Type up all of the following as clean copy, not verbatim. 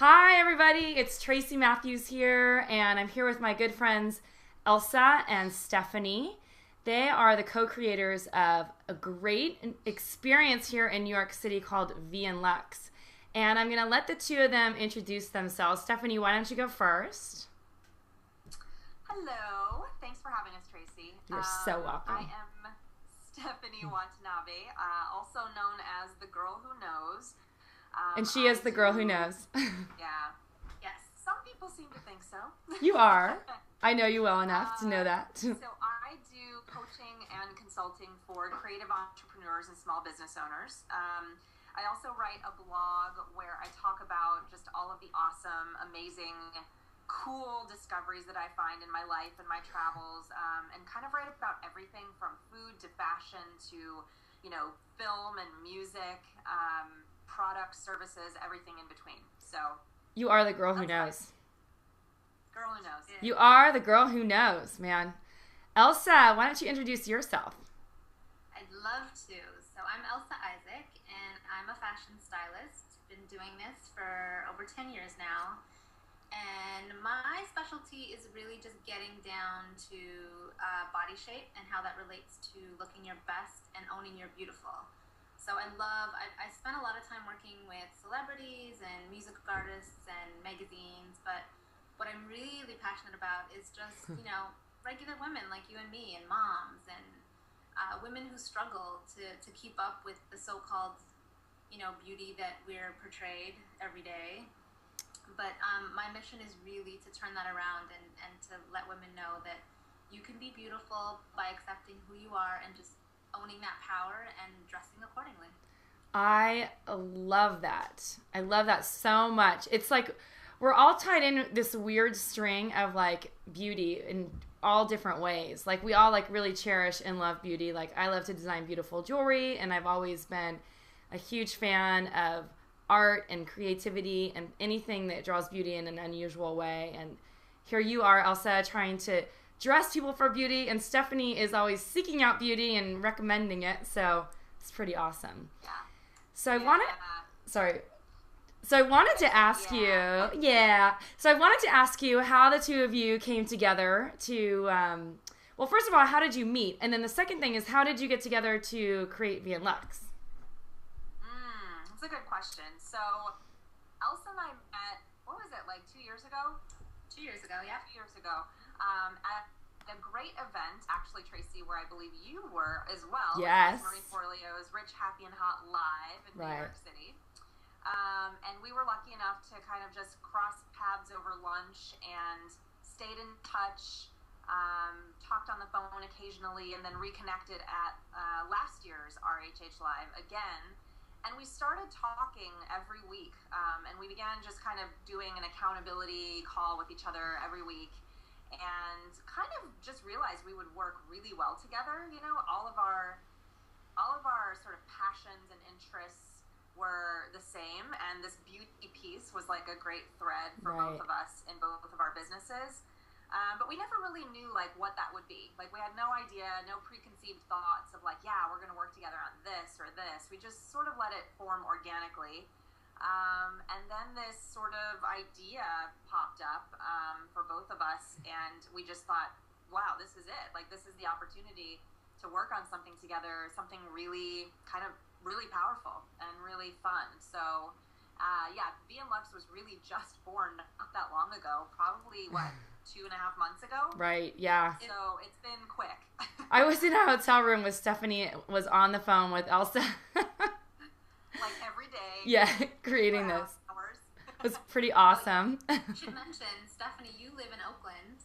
Hi, everybody. It's Tracy Matthews here, and I'm here with my good friends Elsa and Stephanie. They are the co-creators of a great experience here in New York City called VN Lux. And I'm going to let the two of them introduce themselves. Stephanie, why don't you go first? Hello. Thanks for having us, Tracy. You're so welcome. I am Stephanie Watanabe, also known as the girl who knows. And she is the girl who knows. Yeah. Yes. Some people seem to think so. You are. I know you well enough to know that. So I do coaching and consulting for creative entrepreneurs and small business owners. I also write a blog where I talk about just all of the awesome, amazing, cool discoveries that I find in my life and my travels, and kind of write about everything from food to fashion to, film and music, products, services, everything in between. So you are the girl who knows. Girl who knows. You are the girl who knows, man. Elsa, why don't you introduce yourself? I'd love to. So I'm Elsa Isaac, and I'm a fashion stylist. Been doing this for over 10 years now. And my specialty is really just getting down to body shape and how that relates to looking your best and owning your beautiful. So I spent a lot of time working with celebrities and music artists and magazines, but what I'm really passionate about is just, regular women like you and me and moms and women who struggle to keep up with the so-called, beauty that we're portrayed every day. But my mission is really to turn that around and to let women know that you can be beautiful by accepting who you are and just owning that power and dressing accordingly. I love that. I love that so much. It's like we're all tied in this weird string of like beauty in all different ways. Like we all like really cherish and love beauty. Like I love to design beautiful jewelry, and I've always been a huge fan of art and creativity and anything that draws beauty in an unusual way. And here you are, Elsa, trying to dress people for beauty, and Stephanie is always seeking out beauty and recommending it. So it's pretty awesome. Yeah. So I wanted to ask you, So I wanted to ask you how the two of you came together to, well, first of all, how did you meet? And then the second thing is, how did you get together to create VN Lux? That's a good question. So Elsa and I met, what was it, like 2 years ago? 2 years ago, yeah. 2 years ago. At a great event, actually, Tracy, where I believe you were as well. Yes. Marie Forleo's Rich, Happy, and Hot Live in New York City. And we were lucky enough to kind of just cross paths over lunch and stayed in touch, talked on the phone occasionally, and then reconnected at last year's RHH Live again. And we started talking every week, and we began just kind of doing an accountability call with each other every week, and kind of just realized we would work really well together. All of our sort of passions and interests were the same, and this beauty piece was like a great thread for both of us in both of our businesses. But we never really knew like what that would be. Like we had no idea, no preconceived thoughts of like, yeah, we're going to work together on this or this. We just sort of let it form organically. And then this sort of idea popped up for both of us, and we just thought, wow, this is it. Like this is the opportunity to work on something together, something really kind of really powerful and really fun. So VN Lux was really just born not that long ago, probably 2.5 months ago. Right, yeah. So it's been quick. I was in a hotel room with Stephanie, was on the phone with Elsa. Like every day. Yeah, creating this. Hours. It was pretty awesome. You should mention, Stephanie, you live in Oakland.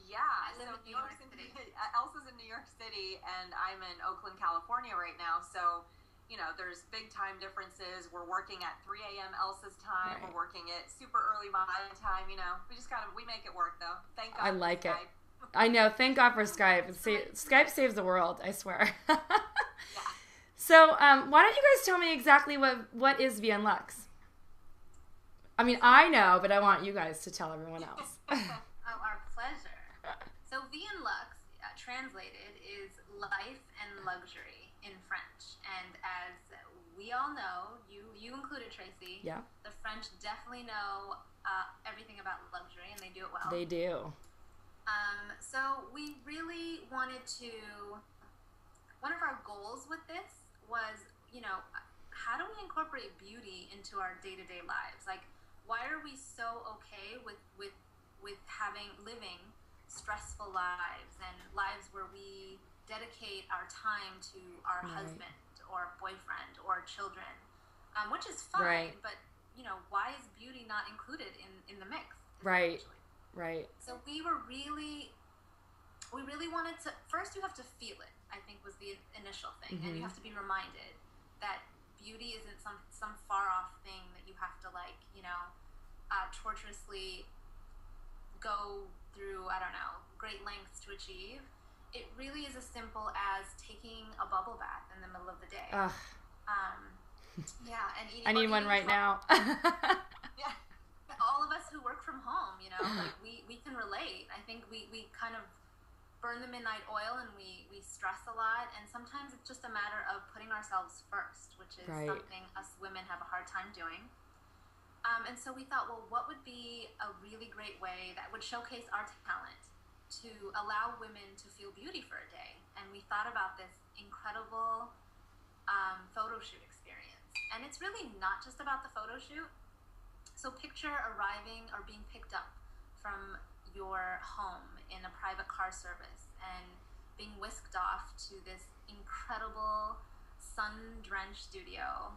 Yeah, I live in New York City. Elsa's in New York City, and I'm in Oakland, California right now. So, there's big time differences. We're working at 3 a.m. Elsa's time. Right. We're working at super early my time. We just we make it work though. Thank God. I like for it. Skype. I know. Thank God for Skype. Skype saves the world, I swear. Yeah. So, why don't you guys tell me exactly what is VN Lux? I mean, I know, but I want you guys to tell everyone else. Oh, our pleasure. So VN Lux, translated, is life and luxury in French. And as we we all know, you included, Tracy. Yeah. The French definitely know everything about luxury, and they do it well. They do. So we really wanted to, one of our goals with this was, how do we incorporate beauty into our day-to-day lives? Like, why are we so okay with living stressful lives and lives where we dedicate our time to our husband or boyfriend or children, which is fine, but why is beauty not included in the mix? Right. So we really wanted to, first you have to feel it, I think was the initial thing, and you have to be reminded that beauty isn't some far off thing that you have to torturously go through, I don't know, great lengths to achieve. It really is as simple as taking a bubble bath in the middle of the day. And eating. I need one right now. Yeah. All of us who work from home, like we can relate. I think we kind of burn the midnight oil and we stress a lot, and sometimes it's just a matter of putting ourselves first, which is something us women have a hard time doing. And so we thought, well, what would be a really great way that would showcase our talent to allow women to feel beauty for a day? And we thought about this incredible photo shoot experience. And it's really not just about the photo shoot. So picture arriving or being picked up from your home in a private car service and being whisked off to this incredible sun-drenched studio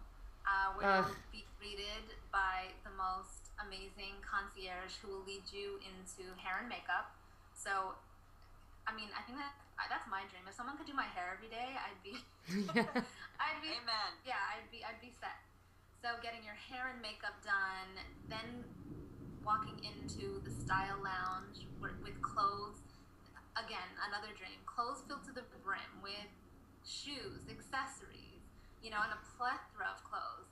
where you'll be greeted by the most amazing concierge who will lead you into hair and makeup. So, I mean, I think that's my dream. If someone could do my hair every day, I'd be Amen. Yeah, I'd be set. So getting your hair and makeup done, then walking into the style lounge with clothes. Again, another dream. Clothes filled to the brim with shoes, accessories, and a plethora of clothes.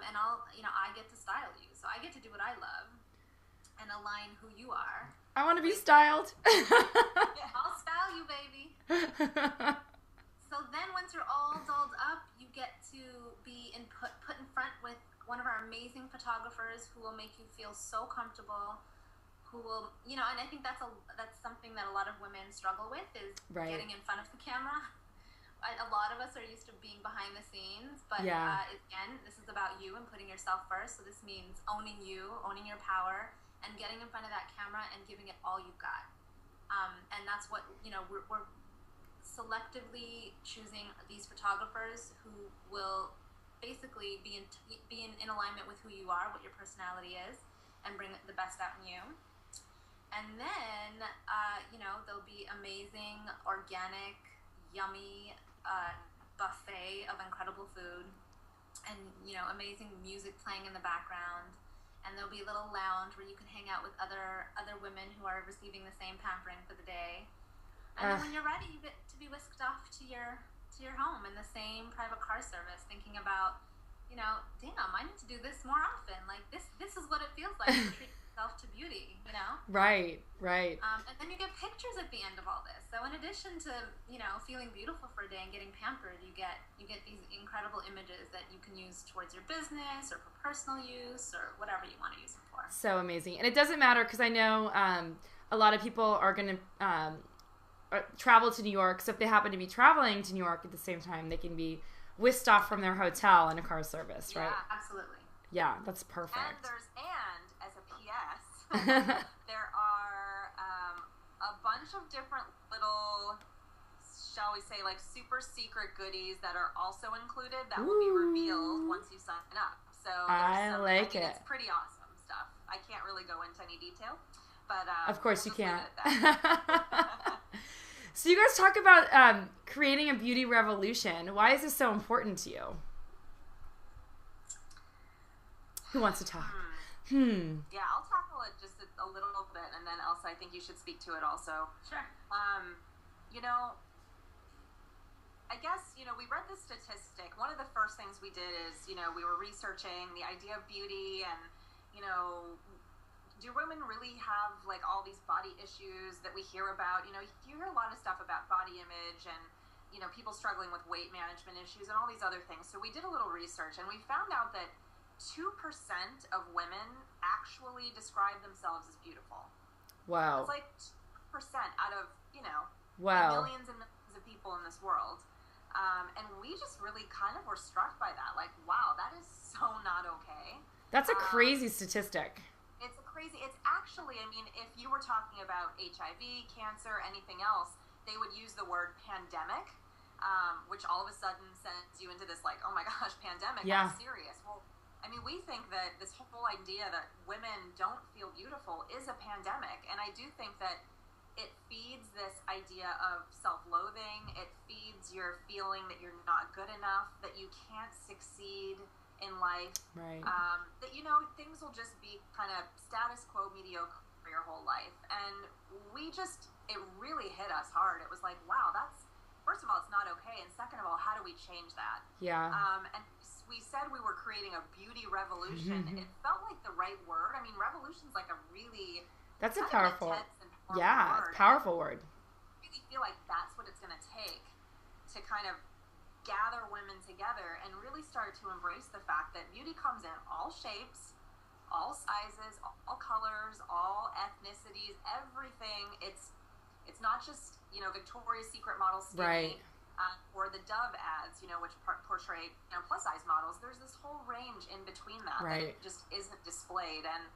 And I get to style you. So I get to do what I love and align who you are. I want to be styled. Yeah, I'll style you, baby. So then once you're all dolled up, you get to be put in front with one of our amazing photographers who will make you feel so comfortable, who will, and I think that's something that a lot of women struggle with is getting in front of the camera. A lot of us are used to being behind the scenes, but again, this is about you and putting yourself first. So this means owning you, owning your power, and getting in front of that camera and giving it all you've got. And that's what, we're selectively choosing these photographers who will basically be in alignment with who you are, what your personality is, and bring the best out in you. And then, there'll be amazing, organic, yummy buffet of incredible food, and amazing music playing in the background. And there'll be a little lounge where you can hang out with other women who are receiving the same pampering for the day. And then when you're ready, you get to be whisked off to your home in the same private car service, thinking about, damn, I need to do this more often. Like this is what it feels like to treat yourself to beauty, Right. And then you get pictures at the end of all this. So in addition to, feeling beautiful for a day and getting pampered, you get these incredible images that you can use towards your business or for personal use or whatever you want to use them for. So amazing. And it doesn't matter because I know a lot of people are going to travel to New York. So if they happen to be traveling to New York at the same time, they can be whisked off from their hotel in a car service, right? Yeah, absolutely. Yeah, that's perfect. And as a PS, there are a bunch of different little, shall we say, like super secret goodies that are also included that will be revealed once you sign up. So it's pretty awesome stuff. I can't really go into any detail, but of course you can't. So you guys talk about creating a beauty revolution. Why is this so important to you? Who wants to talk? Yeah, I'll tackle it just a little bit, and then Elsa, I think you should speak to it also. Sure. I guess, we read this statistic. One of the first things we did is, we were researching the idea of beauty and, do women really have like all these body issues that we hear about? You hear a lot of stuff about body image and, people struggling with weight management issues and all these other things. So we did a little research, and we found out that 2% of women actually describe themselves as beautiful. Wow. It's like 2% out of, wow. millions and millions of people in this world. And we just really kind of were struck by that. Like, wow, that is so not okay. That's a crazy statistic. It's actually, if you were talking about HIV, cancer, anything else, they would use the word pandemic, which all of a sudden sends you into this like, oh my gosh, pandemic, yeah. That's serious. Well, we think that this whole idea that women don't feel beautiful is a pandemic. And I do think that it feeds this idea of self-loathing. It feeds your feeling that you're not good enough, that you can't succeed in life. Right. That, things will just be kind of status quo, mediocre for your whole life. And it really hit us hard. It was like, wow, first of all, it's not okay. And second of all, how do we change that? Yeah. And we said we were creating a beauty revolution. It felt like the right word. Revolution's like a really... That's a powerful... Yeah, it's a powerful word. I really feel like that's what it's going to take to kind of gather women together and really start to embrace the fact that beauty comes in all shapes, all sizes, all colors, all ethnicities, everything. It's not just, Victoria's Secret model skinny, right. Or the Dove ads, which portray plus size models. There's this whole range in between that right. that just isn't displayed. And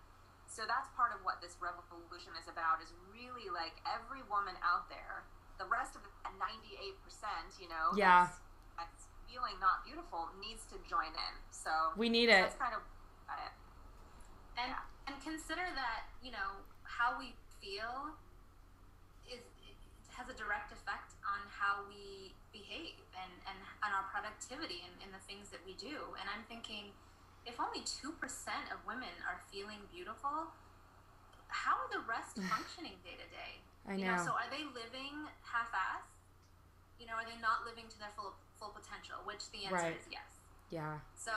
so that's part of what this revolution is about, is really like every woman out there, the rest of the 98%, yeah. that's feeling not beautiful needs to join in. So we need it. That's kind of it. And consider that, how we feel has a direct effect on how we behave and on our productivity and the things that we do. And I'm thinking, if only 2% of women are feeling beautiful, how are the rest functioning day to day? I know. So are they living half-assed? Are they not living to their full potential? Which the answer right. is yes. Yeah. So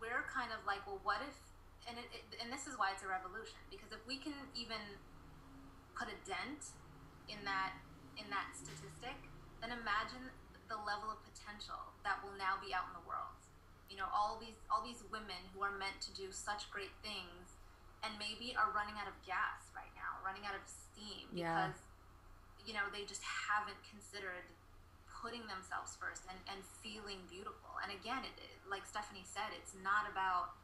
we're kind of like, well, what if? And this is why it's a revolution, because if we can even put a dent in that statistic, then imagine the level of potential that will now be out in the world. All these women who are meant to do such great things and maybe are running out of gas right now, running out of steam yeah. because, they just haven't considered putting themselves first and feeling beautiful. And again, like Stephanie said, it's not about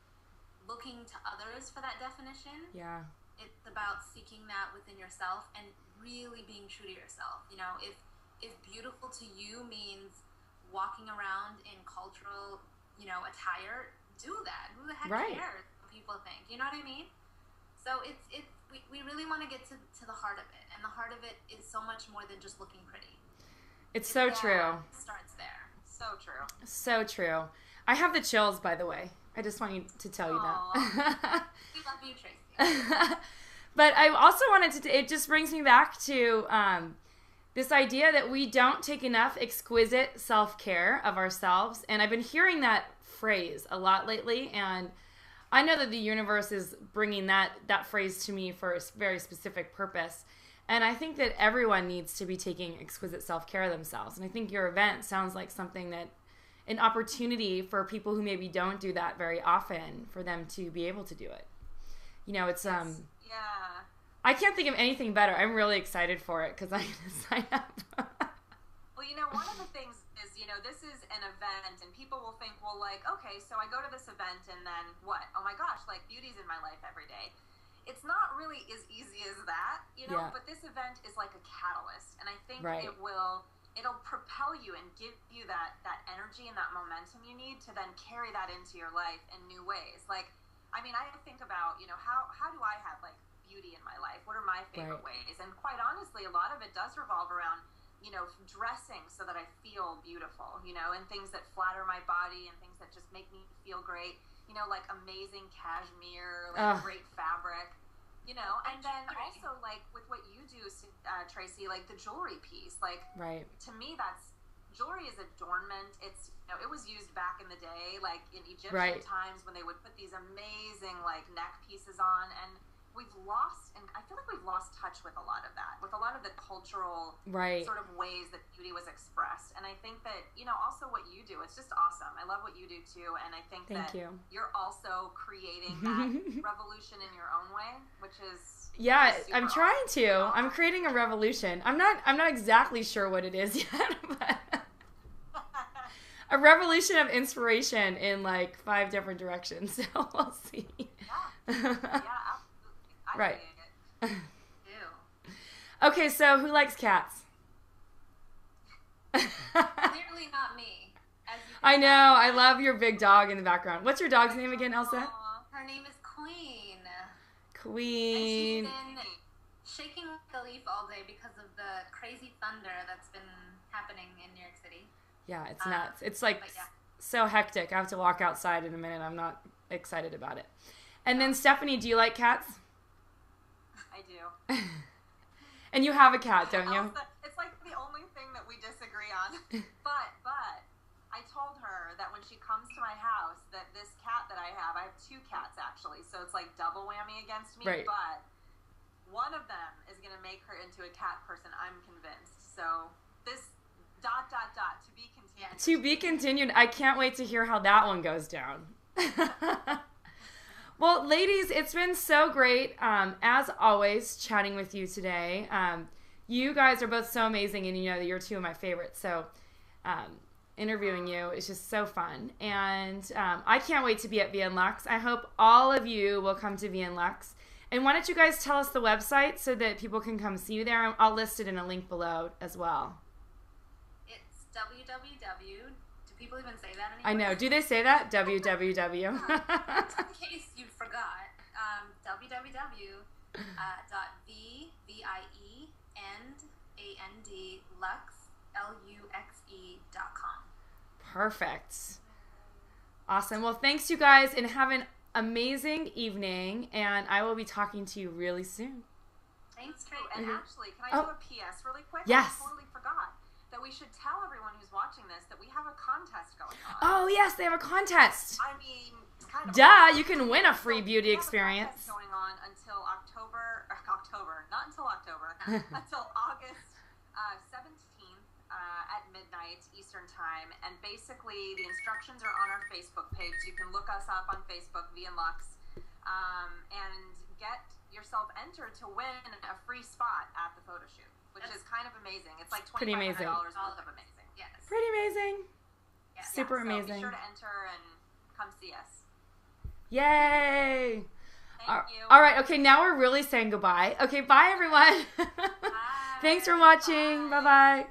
looking to others for that definition. Yeah. It's about seeking that within yourself and really being true to yourself. If beautiful to you means walking around in cultural attire, do that. Who the heck right. cares what people think? You know what I mean? So we really want to get to the heart of it, and the heart of it is so much more than just looking pretty. It's so true. It starts there. So true. So true. I have the chills, by the way. I just want you to tell you that. We love you, Tracy. But I also wanted to, it just brings me back to this idea that we don't take enough exquisite self-care of ourselves. And I've been hearing that phrase a lot lately. And I know that the universe is bringing that phrase to me for a very specific purpose. And I think that everyone needs to be taking exquisite self-care of themselves. And I think your event sounds like something that, an opportunity for people who maybe don't do that very often, for them to be able to do it. It's, yeah. I can't think of anything better. I'm really excited for it because I'm going to sign up. Well, one of the things is, this is an event and people will think, well, like, okay, so I go to this event and then what? Oh my gosh, like beauty's in my life every day. It's not really as easy as that, Yeah. but this event is like a catalyst. And I think right. it'll propel you and give you that energy and that momentum you need to then carry that into your life in new ways. Like, I think about, how do I have like beauty in my life? What are my favorite right. ways? And quite honestly, a lot of it does revolve around, dressing so that I feel beautiful, and things that flatter my body and things that just make me feel great, like amazing cashmere, like great fabric, and then also like with what you do, Tracy, like the jewelry piece, like right. to me, jewelry is adornment. It's, it was used back in the day, like in Egyptian right. times when they would put these amazing like neck pieces on, and we've lost, and I feel like we've lost touch with a lot of that, with a lot of the cultural sort of ways that beauty was expressed. And I think that, you know, also what you do, it's just awesome. I love what you do too, and I think you're also creating that revolution in your own way, which is I'm trying to. I'm creating a revolution. I'm not exactly sure what it is yet, but a revolution of inspiration in like 5 different directions. So we'll see. Yeah, absolutely. I see it. Okay, so who likes cats? Clearly not me. I know. I love your big dog in the background. What's your dog's name again, Elsa? Her name is Queen. Queen. And she's been shaking the leaf all day because of the crazy thunder that's been happening in New York City. Yeah, it's nuts. It's like so hectic. I have to walk outside in a minute. I'm not excited about it. And then Stephanie, do you like cats? I do. And you have a cat, don't you? It's like the only thing that we disagree on. But I told her that when she comes to my house that this cat that I have 2 cats actually, so it's like double whammy against me. Right. But one of them is going to make her into a cat person, I'm convinced. So this ... to be continued. To be continued. I can't wait to hear how that one goes down. Well, ladies, it's been so great, as always, chatting with you today. You guys are both so amazing, and you know that you're 2 of my favorites. So interviewing you is just so fun. And I can't wait to be at VN Lux. I hope all of you will come to VN Lux. And why don't you guys tell us the website so that people can come see you there? I'll list it in a link below as well. It's www. Do people even say that anymore? I know. Do they say that? www. In case you forgot, www.VIENLUXE.com. Perfect. Awesome. Well, thanks, you guys, and have an amazing evening, and I will be talking to you really soon. Thanks, Trey. And actually, can I do a PS really quick? Yes. I totally forgot that we should tell everyone who's watching this that we have a contest going on. Oh, yes, they have a contest. I mean, it's kind of Duh, you can win a free beauty experience. We have a contest going on until not until October, until August 17th at midnight Eastern Time. And basically, the instructions are on our Facebook page. You can look us up on Facebook, VN Lux, and get yourself entered to win a free spot at the photo shoot, which is kind of amazing. It's like $2,500 worth of amazing. Yes. Pretty amazing. Yeah. Super amazing. Be sure to enter and come see us. Yay. Thank you. All right. Okay. Now we're really saying goodbye. Okay. Bye, everyone. Bye. Thanks for watching. Bye-bye.